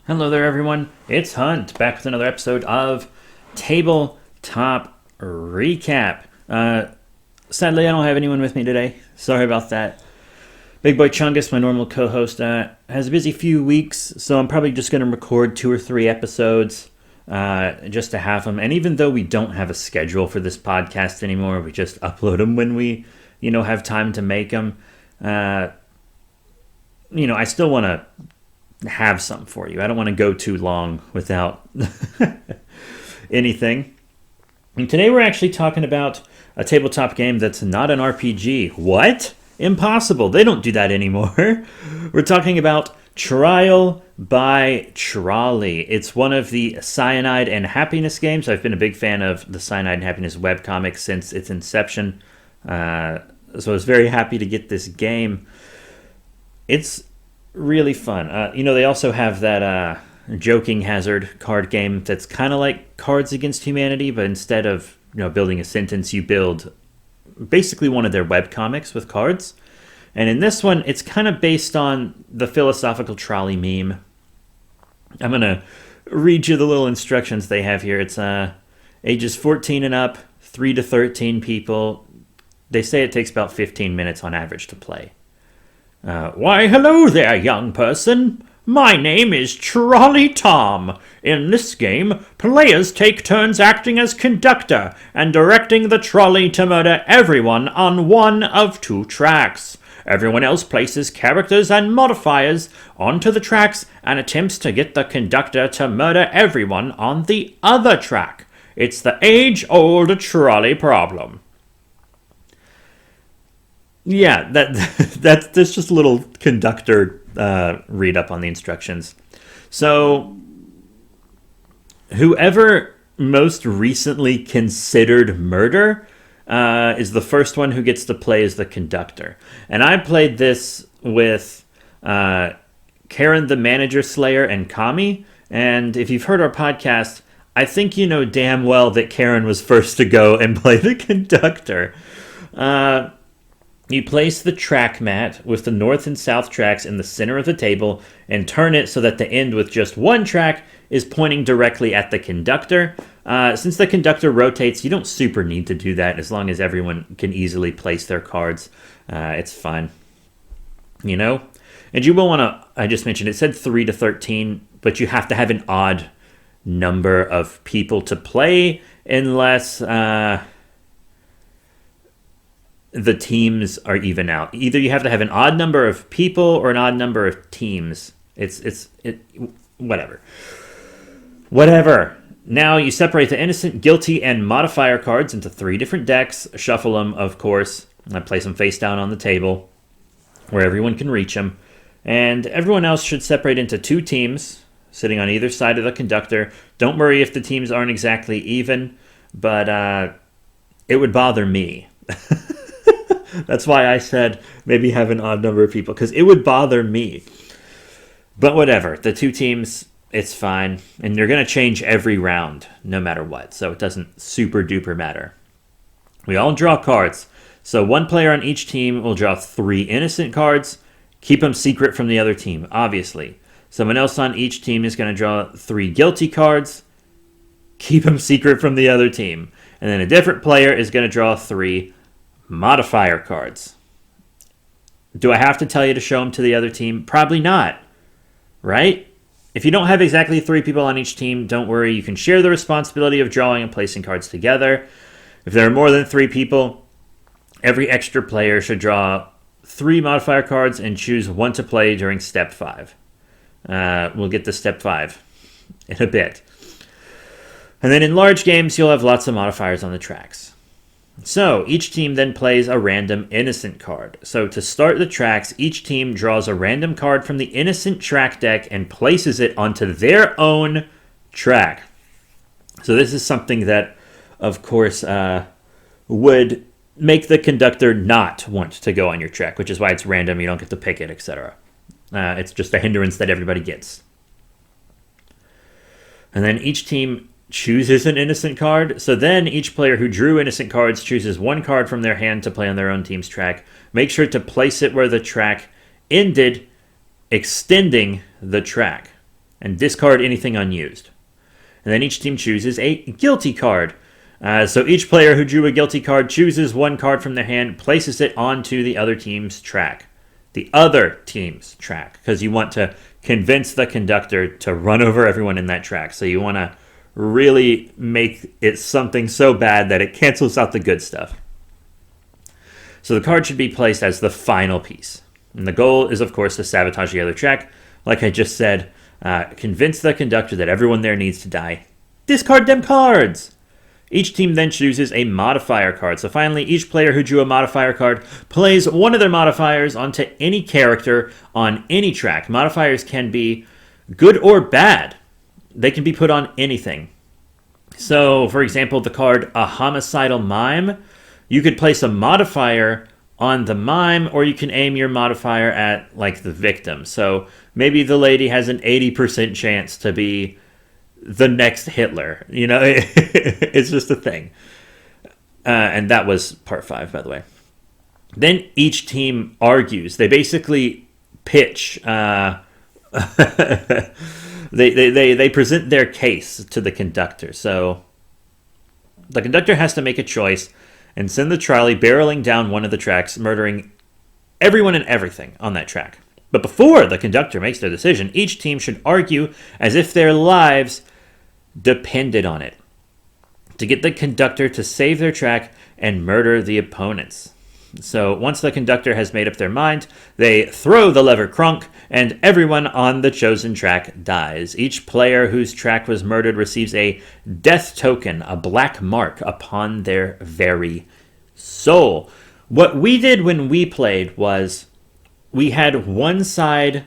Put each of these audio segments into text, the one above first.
Hello there, everyone. It's Hunt, back with another episode of Tabletop Recap. Sadly, I don't have anyone with me today. Sorry about that. Big Boy Chungus, my normal co-host, has a busy few weeks, so I'm probably just going to record 2 or 3 episodes just to have them. And even though we don't have a schedule for this podcast anymore, we just upload them when we, have time to make them. I still want to have some for you. I don't want to go too long without anything. And today we're actually talking about a tabletop game that's not an RPG. What? Impossible. They don't do that anymore. We're talking about Trial by Trolley. It's one of the Cyanide and Happiness games. I've been a big fan of the Cyanide and Happiness webcomic since its inception. So I was very happy to get this game. It's really fun. They also have that Joking Hazard card game that's kind of like Cards Against Humanity, but instead of building a sentence, you build basically one of their webcomics with cards. And in this one, it's kind of based on the philosophical trolley meme. I'm going to read you the little instructions they have here. It's ages 14 and up, 3 to 13 people. They say it takes about 15 minutes on average to play. Why, hello there, young person. My name is Trolley Tom. In this game, players take turns acting as conductor and directing the trolley to murder everyone on one of 2 tracks. Everyone else places characters and modifiers onto the tracks and attempts to get the conductor to murder everyone on the other track. It's the age-old trolley problem. Yeah, that's just a little conductor read up on the instructions. So, whoever most recently considered murder is the first one who gets to play as the conductor. And I played this with Karen the Manager Slayer and Kami. And if you've heard our podcast, I think you know damn well that Karen was first to go and play the conductor. You place the track mat with the north and south tracks in the center of the table and turn it so that the end with just one track is pointing directly at the conductor. Since the conductor rotates, you don't super need to do that as long as everyone can easily place their cards. It's fine. And you will want to, I just mentioned, it said 3 to 13, but you have to have an odd number of people to play unless the teams are even out. Either you have to have an odd number of people or an odd number of teams. Whatever. Now you separate the innocent, guilty, and modifier cards into 3 different decks. Shuffle them, of course. I place them face down on the table where everyone can reach them. And everyone else should separate into 2 teams sitting on either side of the conductor. Don't worry if the teams aren't exactly even, but it would bother me. That's why I said maybe have an odd number of people, because it would bother me. But whatever. The 2 teams, it's fine. And you're going to change every round, no matter what. So it doesn't super duper matter. We all draw cards. So 1 player on each team will draw 3 innocent cards. Keep them secret from the other team, obviously. Someone else on each team is going to draw 3 guilty cards. Keep them secret from the other team. And then a different player is going to draw 3 modifier cards. Do I have to tell you to show them to the other team? Probably not, right? If you don't have exactly 3 people on each team, don't worry. You can share the responsibility of drawing and placing cards together. If there are more than 3 people, every extra player should draw 3 modifier cards and choose 1 to play during step 5. We'll get to step 5 in a bit. And then in large games, you'll have lots of modifiers on the tracks. So, each team then plays a random innocent card. So, to start the tracks, each team draws a random card from the innocent track deck and places it onto their own track. So, this is something that, of course, would make the conductor not want to go on your track, which is why it's random, you don't get to pick it, etc. It's just a hindrance that everybody gets. And then each team chooses an innocent card. So then each player who drew innocent cards chooses 1 card from their hand to play on their own team's track. Make sure to place it where the track ended, extending the track. and discard anything unused. And then each team chooses a guilty card. So each player who drew a guilty card chooses one card from their hand, places it onto the other team's track. The other team's track, because you want to convince the conductor to run over everyone in that track. So you want to really make it something so bad that it cancels out the good stuff. So the card should be placed as the final piece. And the goal is, of course, to sabotage the other track. Like I just said, convince the conductor that everyone there needs to die. Discard them cards! Each team then chooses a modifier card. So finally, each player who drew a modifier card plays one of their modifiers onto any character on any track. Modifiers can be good or bad. They can be put on anything. So, for example, the card A Homicidal Mime, you could place a modifier on the mime, or you can aim your modifier at, like, the victim. So maybe the lady has an 80% chance to be the next Hitler. You know, it's just a thing. And that was part 5, by the way. Then each team argues. They basically pitch. They present their case to the conductor. So the conductor has to make a choice and send the trolley barreling down one of the tracks, murdering everyone and everything on that track. But before the conductor makes their decision, each team should argue as if their lives depended on it, to get the conductor to save their track and murder the opponents. So once the conductor has made up their mind, they throw the lever crunk, and everyone on the chosen track dies. Each player whose track was murdered receives a death token, a black mark upon their very soul. What we did when we played was we had one side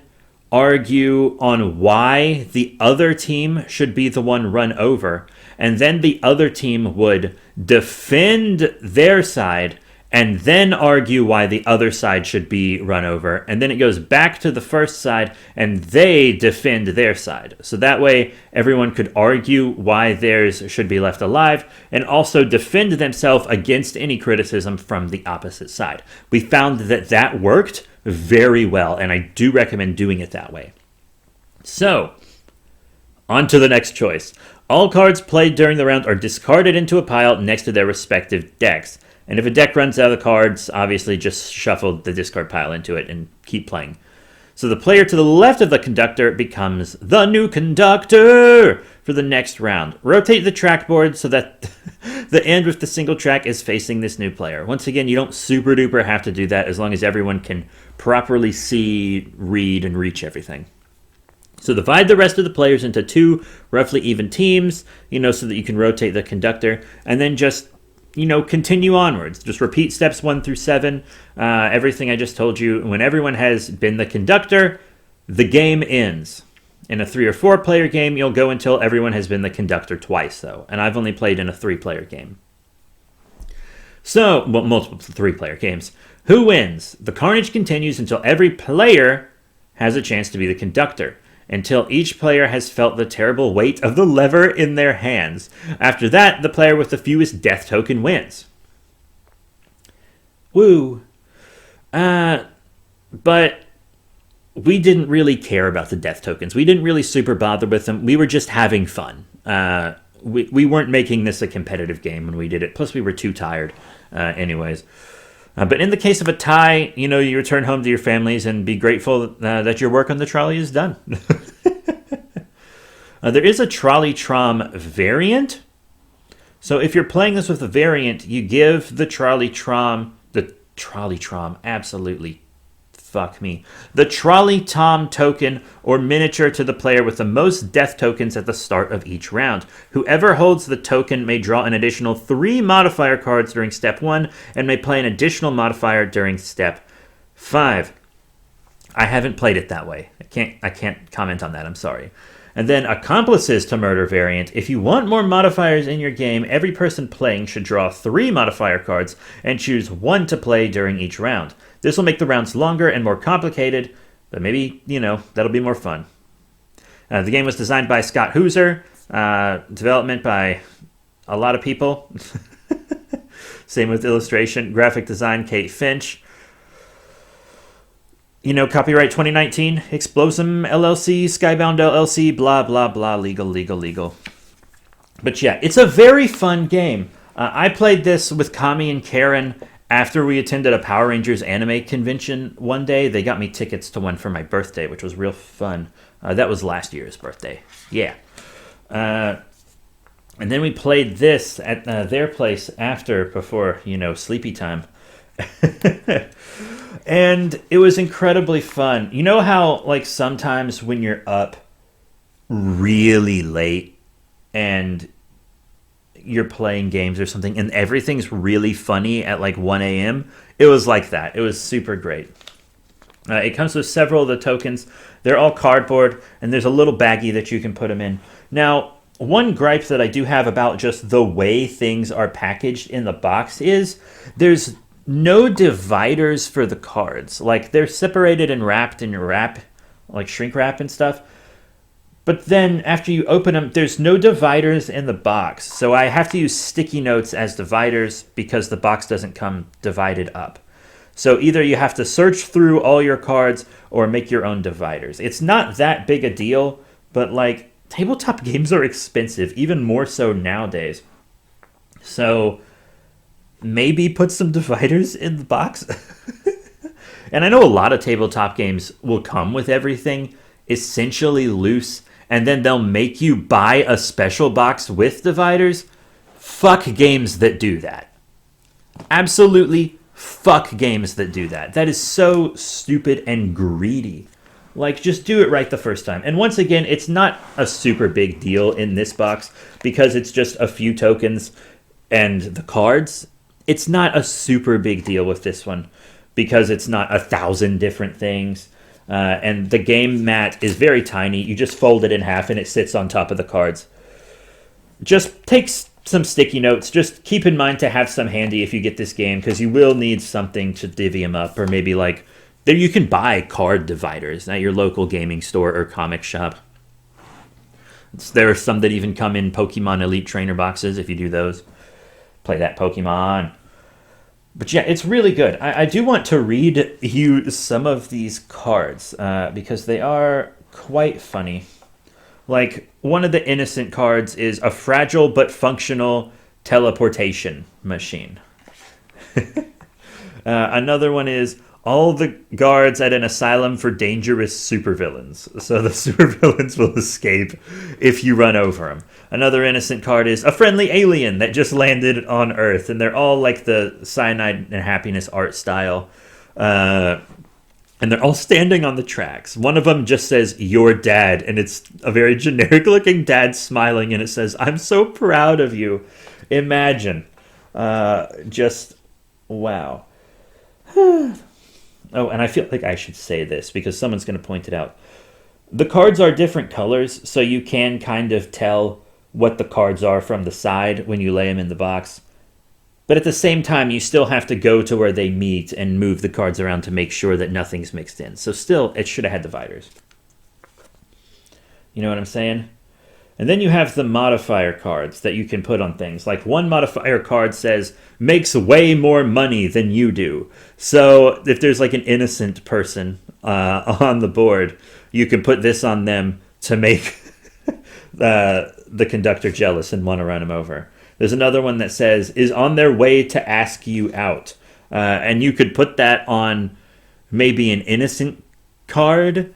argue on why the other team should be the one run over, and then the other team would defend their side and then argue why the other side should be run over, and then it goes back to the first side and they defend their side. So that way everyone could argue why theirs should be left alive and also defend themselves against any criticism from the opposite side. We found that that worked very well, and I do recommend doing it that way. So, on to the next choice. All cards played during the round are discarded into a pile next to their respective decks. And if a deck runs out of cards, obviously just shuffle the discard pile into it and keep playing. So the player to the left of the conductor becomes the new conductor for the next round. Rotate the trackboard so that the end with the single track is facing this new player. Once again, you don't super duper have to do that as long as everyone can properly see, read, and reach everything. So divide the rest of the players into 2 roughly even teams, so that you can rotate the conductor, and then just continue onwards. Just repeat steps 1 through 7. Everything I just told you. When everyone has been the conductor, the game ends. In a 3 or 4 player game, you'll go until everyone has been the conductor twice, though. And I've only played in a 3 player game. So, multiple 3 player games. Who wins? The carnage continues until every player has a chance to be the conductor, until each player has felt the terrible weight of the lever in their hands. After that, the player with the fewest death token wins. Woo. But we didn't really care about the death tokens. We didn't really super bother with them. We were just having fun. We weren't making this a competitive game when we did it. Plus, we were too tired anyways. But in the case of a tie, you return home to your families and be grateful that your work on the trolley is done. There is a Trolley Trom variant. So if you're playing this with a variant, you give the Trolley Trom, absolutely, fuck me. The Trolley Tom token or miniature to the player with the most death tokens at the start of each round. Whoever holds the token may draw an additional 3 modifier cards during step 1 and may play an additional modifier during step 5. I haven't played it that way. I can't comment on that. I'm sorry. And then Accomplices to Murder variant. If you want more modifiers in your game, every person playing should draw 3 modifier cards and choose 1 to play during each round. This will make the rounds longer and more complicated, but maybe, that'll be more fun. The game was designed by Scott Hooser, development by a lot of people. Same with illustration, graphic design, Kate Finch. Copyright 2019, Explosum LLC, Skybound LLC, blah, blah, blah, legal, legal, legal. But yeah, it's a very fun game. I played this with Kami and Karen after we attended a Power Rangers anime convention one day. They got me tickets to one for my birthday, which was real fun. That was last year's birthday. Yeah. And then we played this at their place before, sleepy time. And it was incredibly fun. You know how, like, sometimes when you're up really late and you're playing games or something and everything's really funny at like 1 a.m.? It was like that. It was super great. It comes with several of the tokens. They're all cardboard, and there's a little baggie that you can put them in. Now, one gripe that I do have about just the way things are packaged in the box is there's no dividers for the cards. Like, they're separated and wrapped in like shrink wrap and stuff. But then after you open them, there's no dividers in the box. So I have to use sticky notes as dividers because the box doesn't come divided up. So either you have to search through all your cards or make your own dividers. It's not that big a deal, but like, tabletop games are expensive, even more so nowadays. So maybe put some dividers in the box. And I know a lot of tabletop games will come with everything essentially loose, and then they'll make you buy a special box with dividers. Fuck games that do that. Absolutely fuck games that do that. That is so stupid and greedy. Like, just do it right the first time. And once again, it's not a super big deal in this box because it's just a few tokens and the cards. It's not a super big deal with this one because it's not 1,000 different things. And the game mat is very tiny. You just fold it in half and it sits on top of the cards. Just take some sticky notes. Just keep in mind to have some handy if you get this game, because you will need something to divvy them up. Or maybe like, there you can buy card dividers at your local gaming store or comic shop. There are some that even come in Pokemon Elite Trainer boxes if you do those. Play that Pokemon. But yeah, it's really good. I do want to read you some of these cards because they are quite funny. Like, one of the innocent cards is a fragile but functional teleportation machine. Another one is all the guards at an asylum for dangerous supervillains. So the supervillains will escape if you run over them. Another innocent card is a friendly alien that just landed on Earth. And they're all like the Cyanide and Happiness art style. And they're all standing on the tracks. One of them just says, "Your dad." And it's a very generic looking dad smiling. And it says, "I'm so proud of you." Imagine. Just, wow. Oh, and I feel like I should say this because someone's going to point it out. The cards are different colors, so you can kind of tell what the cards are from the side when you lay them in the box. But at the same time, you still have to go to where they meet and move the cards around to make sure that nothing's mixed in. So still, it should have had dividers. You know what I'm saying? And then you have the modifier cards that you can put on things. Like, one modifier card says, makes way more money than you do. So if there's like an innocent person on the board, you can put this on them to make the conductor jealous and want to run him over. There's another one that says, is on their way to ask you out. And you could put that on maybe an innocent card.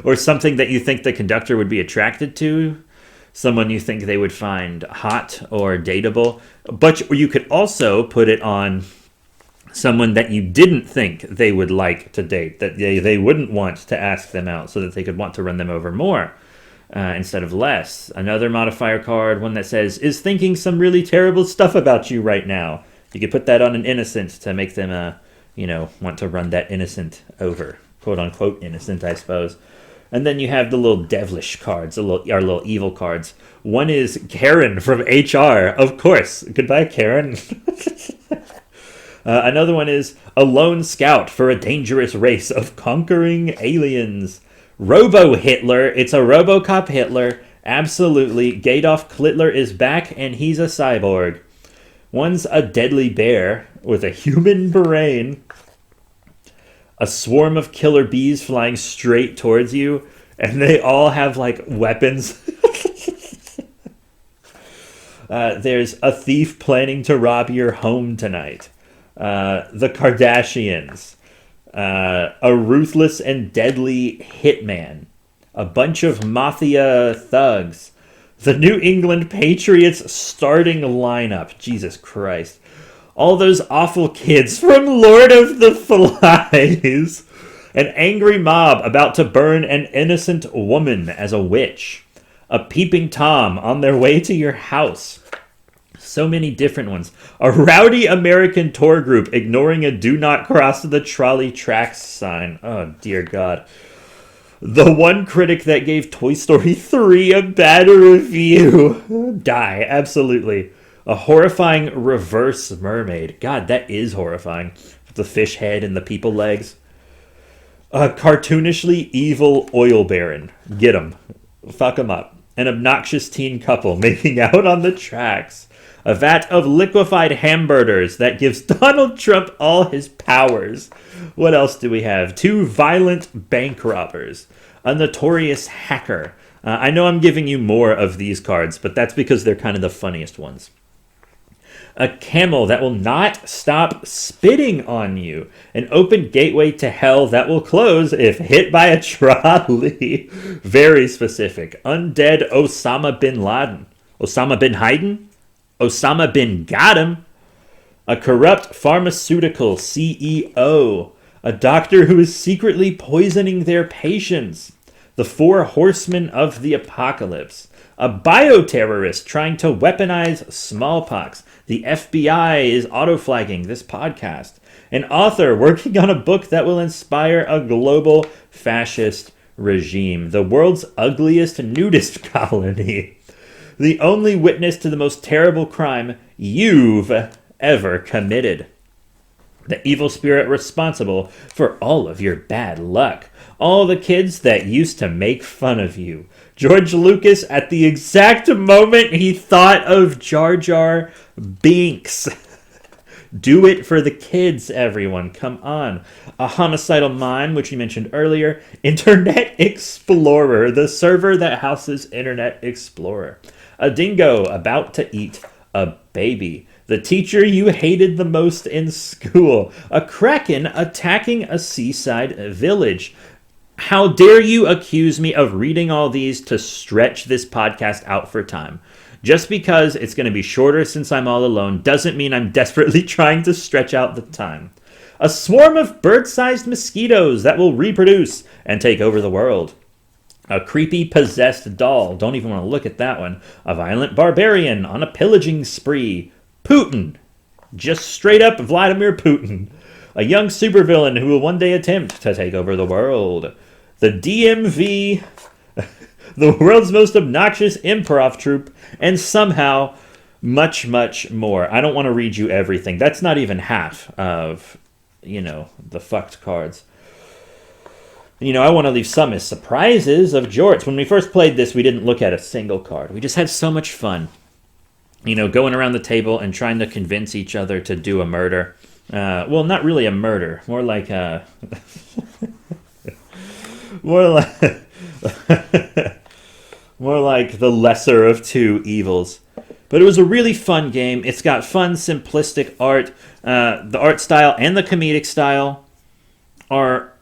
Or something that you think the conductor would be attracted to. Someone you think they would find hot or dateable. But you could also put it on someone that you didn't think they would like to date. That they wouldn't want to ask them out so that they could want to run them over more instead of less. Another modifier card, one that says, is thinking some really terrible stuff about you right now. You could put that on an innocent to make them, want to run that innocent over. Quote unquote innocent, I suppose. And then you have the little devilish cards, our little evil cards. One is Karen from HR, of course. Goodbye, Karen. Another one is a lone scout for a dangerous race of conquering aliens. Robo-Hitler, it's a RoboCop Hitler. Absolutely. Gadolf Klittler is back, and he's a cyborg. One's a deadly bear with a human brain. a swarm of killer bees flying straight towards you, and they all have like weapons. There's a thief planning to rob your home tonight. The Kardashians. A ruthless and deadly hitman. A bunch of mafia thugs. The New England Patriots starting lineup. Jesus Christ. All those awful kids from Lord of the Flies. An angry mob about to burn an innocent woman as a witch. A peeping Tom on their way to your house. So many different ones. A rowdy American tour group ignoring a do not cross the trolley tracks sign. Oh, dear God. The one critic that gave Toy Story 3 a bad review. Die, absolutely. A horrifying reverse mermaid. God, that is horrifying. The fish head and the people legs. A cartoonishly evil oil baron. Get him. Fuck him up. An obnoxious teen couple making out on the tracks. A vat of liquefied hamburgers that gives Donald Trump all his powers. What else do we have? 2 violent bank robbers. A notorious hacker. I know I'm giving you more of these cards, but that's because they're kind of the funniest ones. A camel that will not stop spitting on you. An open gateway to hell that will close if hit by a trolley. Very specific. Undead Osama bin Laden. Osama bin Hayden? Osama bin got him. A corrupt pharmaceutical CEO. A doctor who is secretly poisoning their patients. The 4 horsemen of the apocalypse. A bioterrorist trying to weaponize smallpox. The FBI is auto-flagging this podcast. An author working on a book that will inspire a global fascist regime. The world's ugliest nudist colony. The only witness to the most terrible crime you've ever committed. The evil spirit responsible for all of your bad luck. All the kids that used to make fun of you. George Lucas at the exact moment he thought of Jar Jar Binks. Do it for the kids, everyone. Come on. A homicidal mime, which you mentioned earlier. Internet Explorer, the server that houses Internet Explorer. A dingo about to eat a baby. The teacher you hated the most in school. A kraken attacking a seaside village. How dare you accuse me of reading all these to stretch this podcast out for time? Just because it's going to be shorter since I'm all alone doesn't mean I'm desperately trying to stretch out the time. A swarm of bird-sized mosquitoes that will reproduce and take over the world. A creepy possessed doll. Don't even want to look at that one. A violent barbarian on a pillaging spree. Putin. Just straight up Vladimir Putin. A young supervillain who will one day attempt to take over the world. The DMV, the world's most obnoxious improv troupe, and somehow much, much more. I don't want to read you everything. That's not even half of, the fucked cards. I want to leave some as surprises of Jorts. When we first played this, we didn't look at a single card. We just had so much fun. Going around the table and trying to convince each other to do a murder. Well, not really a murder. More like a... more like the lesser of two evils. But it was a really fun game. It's got fun, simplistic art. The art style and the comedic style are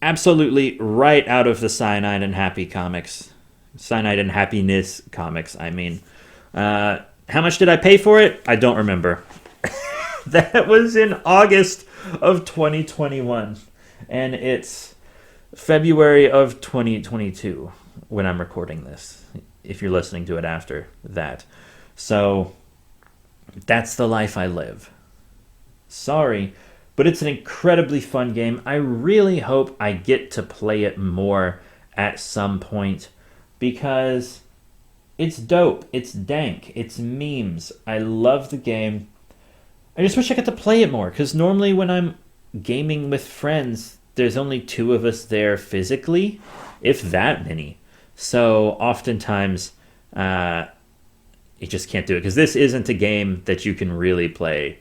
absolutely right out of the Cyanide and Happy comics. Cyanide and Happiness comics, I mean. How much did I pay for it? I don't remember. That was in August of 2021. And it's February of 2022 when I'm recording this, if you're listening to it after that. So that's the life I live. Sorry, but it's an incredibly fun game. I really hope I get to play it more at some point because it's dope. It's dank. It's memes. I love the game. I just wish I got to play it more because normally when I'm gaming with friends, there's only 2 of us there physically, if that many. So oftentimes, you just can't do it because this isn't a game that you can really play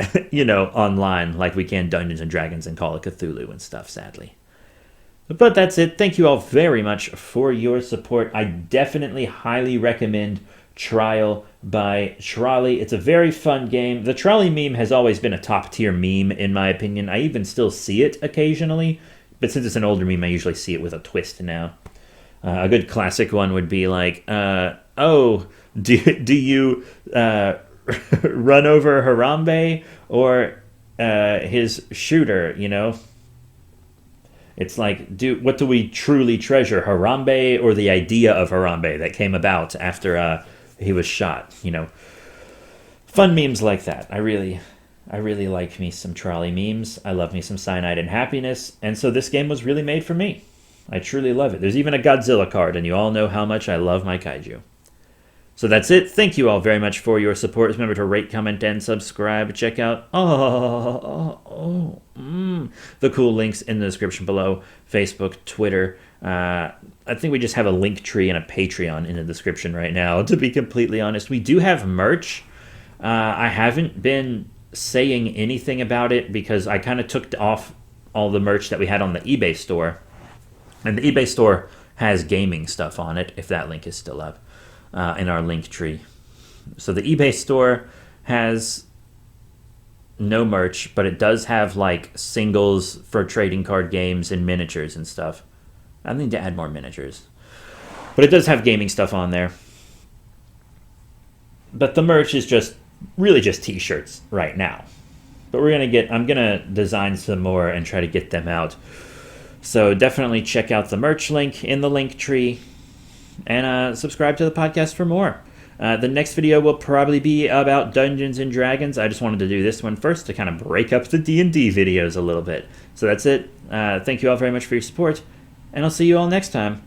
online like we can Dungeons and Dragons and Call of Cthulhu and stuff, sadly. But that's it. Thank you all very much for your support. I definitely highly recommend Trial by Trolley. It's a very fun game. The Trolley meme has always been a top tier meme, in my opinion. I even still see it occasionally, but since it's an older meme, I usually see it with a twist now. A good classic one would be like, do you run over Harambe or his shooter, It's like, what do we truly treasure, Harambe or the idea of Harambe that came about after he was shot? Fun memes like that. I really like me some Trolley memes. I love me some Cyanide and Happiness, and so this game was really made for me. I truly love it. There's even a Godzilla card, and you all know how much I love my kaiju. So that's it. Thank you all very much for your support. Remember to rate, comment, and subscribe. Check out the cool links in the description below. Facebook, Twitter. I think we just have a link tree and a Patreon in the description right now, to be completely honest. We do have merch. I haven't been saying anything about it because I kind of took off all the merch that we had on the eBay store. And the eBay store has gaming stuff on it, if that link is still up. In our link tree. So the eBay store has no merch, but it does have like singles for trading card games and miniatures and stuff. I need to add more miniatures. But it does have gaming stuff on there. But the merch is really just t-shirts right now. But I'm gonna design some more and try to get them out. So definitely check out the merch link in the link tree. And subscribe to the podcast for more. The next video will probably be about Dungeons and Dragons. I just wanted to do this one first to kind of break up the D&D videos a little bit. So that's it. Thank you all very much for your support, and I'll see you all next time.